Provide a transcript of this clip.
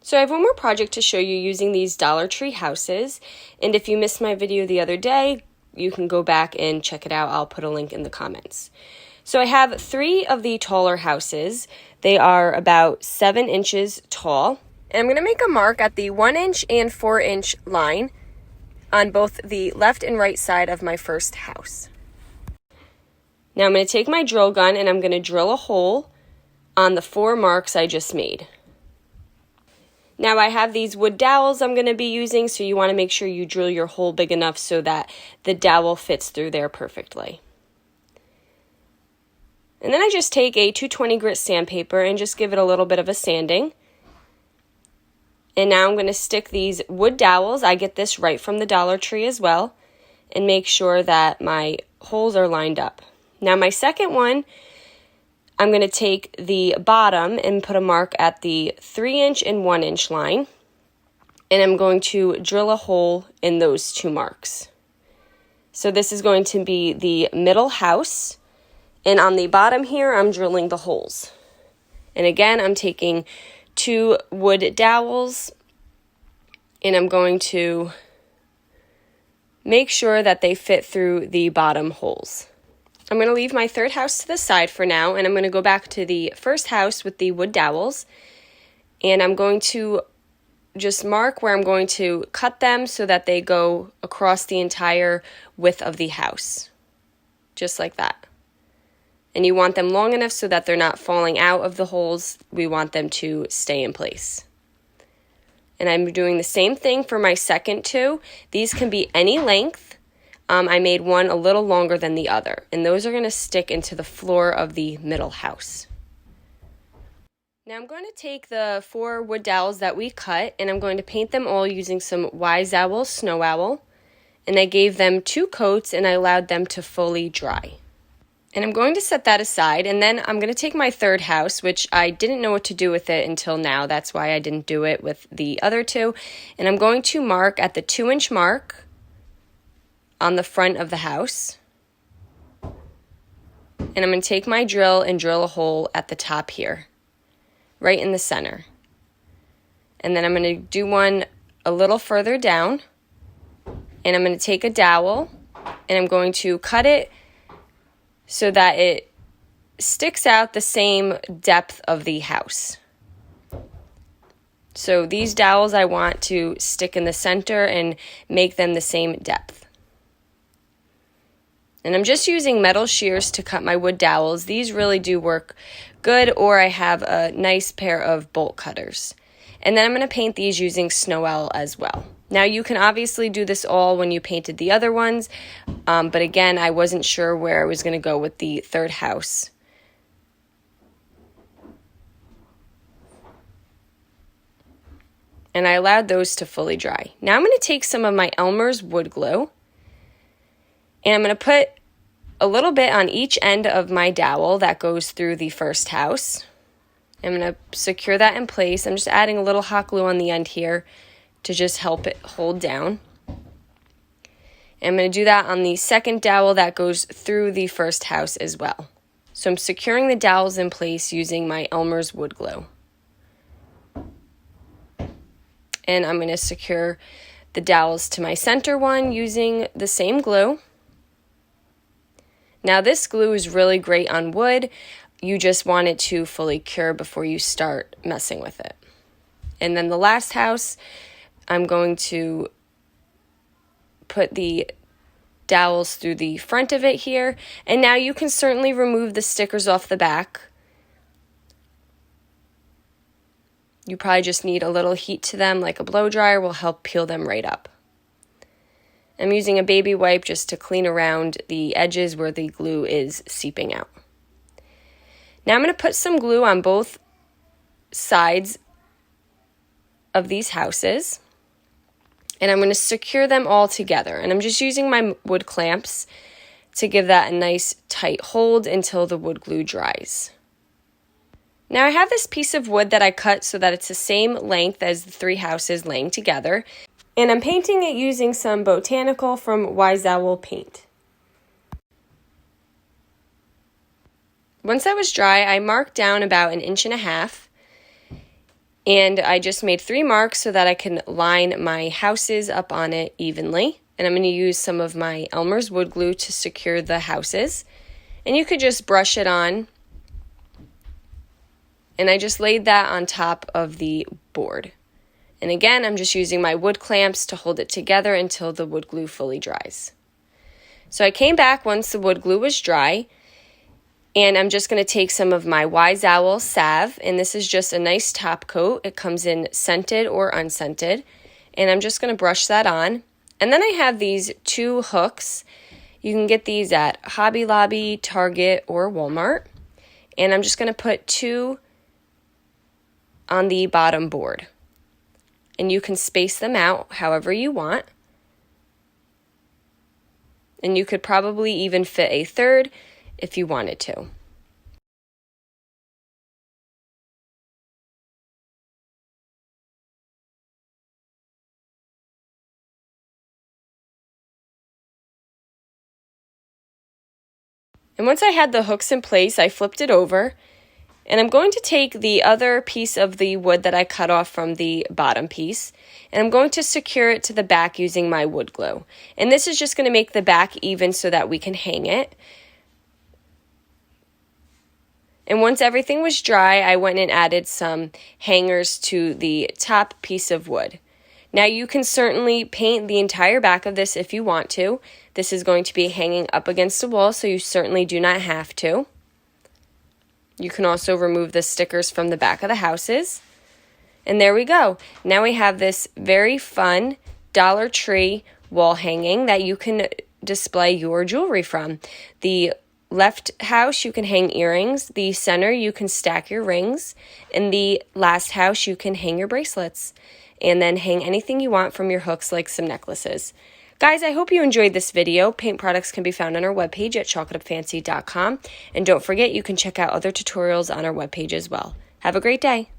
So I have one more project to show you using these Dollar Tree houses, and if you missed my video the other day, you can go back and check it out. I'll put a link in the comments. So I have 3 of the taller houses. They are about 7 inches tall, and I'm going to make a mark at the 1-inch and 4-inch line on both the left and right side of my first house. Now I'm going to take my drill gun and I'm going to drill a hole on the 4 marks I just made. Now I have these wood dowels I'm going to be using, so you want to make sure you drill your hole big enough so that the dowel fits through there perfectly. And then I just take a 220 grit sandpaper and just give it a little bit of a sanding. And now I'm going to stick these wood dowels, I get this right from the Dollar Tree as well, and make sure that my holes are lined up. Now my second one, I'm going to take the bottom and put a mark at the 3-inch and 1-inch line, and I'm going to drill a hole in those 2 marks. So this is going to be the middle house, and on the bottom here I'm drilling the holes. And again, I'm taking 2 wood dowels and I'm going to make sure that they fit through the bottom holes. I'm going to leave my third house to the side for now, and I'm going to go back to the first house with the wood dowels, and I'm going to just mark where I'm going to cut them so that they go across the entire width of the house, just like that. And you want them long enough so that they're not falling out of the holes. We want them to stay in place. And I'm doing the same thing for my second 2. These can be any length. I made one a little longer than the other, and those are going to stick into the floor of the middle house. Now I'm going to take the 4 wood dowels that we cut, and I'm going to paint them all using some Wise Owl Snow Owl, and I gave them 2 coats and I allowed them to fully dry. And I'm going to set that aside, and then I'm going to take my third house, which I didn't know what to do with it until now. That's why I didn't do it with the other 2. And I'm going to mark at the 2-inch mark on the front of the house. And I'm going to take my drill and drill a hole at the top here, right in the center. And then I'm going to do one a little further down, and I'm going to take a dowel and I'm going to cut it so that it sticks out the same depth of the house. So these dowels I want to stick in the center and make them the same depth. And I'm just using metal shears to cut my wood dowels. These really do work good, or I have a nice pair of bolt cutters. And then I'm going to paint these using Snow Owl as well. Now you can obviously do this all when you painted the other ones, but again, I wasn't sure where I was going to go with the third house. And I allowed those to fully dry. Now I'm going to take some of my Elmer's wood glue, and I'm going to put a little bit on each end of my dowel that goes through the first house. I'm going to secure that in place. I'm just adding a little hot glue on the end here to just help it hold down. And I'm going to do that on the second dowel that goes through the first house as well. So I'm securing the dowels in place using my Elmer's wood glue. And I'm going to secure the dowels to my center one using the same glue. Now this glue is really great on wood. You just want it to fully cure before you start messing with it. And then the last house, I'm going to put the dowels through the front of it here. And now you can certainly remove the stickers off the back. You probably just need a little heat to them, like a blow dryer will help peel them right up. I'm using a baby wipe just to clean around the edges where the glue is seeping out. Now I'm going to put some glue on both sides of these houses, and I'm going to secure them all together. And I'm just using my wood clamps to give that a nice tight hold until the wood glue dries. Now I have this piece of wood that I cut so that it's the same length as the 3 houses laying together. And I'm painting it using some Botanical from Wise Owl paint. Once that was dry, I marked down about 1.5 inches, And I just made 3 marks so that I can line my houses up on it evenly. And I'm going to use some of my Elmer's wood glue to secure the houses. And you could just brush it on. And I just laid that on top of the board. And again, I'm just using my wood clamps to hold it together until the wood glue fully dries. So I came back once the wood glue was dry. And I'm just going to take some of my Wise Owl salve, and this is just a nice top coat. It comes in scented or unscented, and I'm just going to brush that on. And then I have these 2 hooks. You can get these at Hobby Lobby, Target, or Walmart. And I'm just going to put 2 on the bottom board. And you can space them out however you want. And you could probably even fit a 3rd if you wanted to. And once I had the hooks in place, I flipped it over, and I'm going to take the other piece of the wood that I cut off from the bottom piece, and I'm going to secure it to the back using my wood glue. And this is just going to make the back even so that we can hang it. And once everything was dry, I went and added some hangers to the top piece of wood. Now you can certainly paint the entire back of this if you want to. This is going to be hanging up against a wall, so you certainly do not have to. You can also remove the stickers from the back of the houses. And there we go. Now we have this very fun Dollar Tree wall hanging that you can display your jewelry from. The left house, you can hang earrings. The center, you can stack your rings. In the last house, you can hang your bracelets. And then hang anything you want from your hooks, like some necklaces. Guys, I hope you enjoyed this video. Paint products can be found on our webpage at chalkitupfancy.com. And don't forget, you can check out other tutorials on our webpage as well. Have a great day.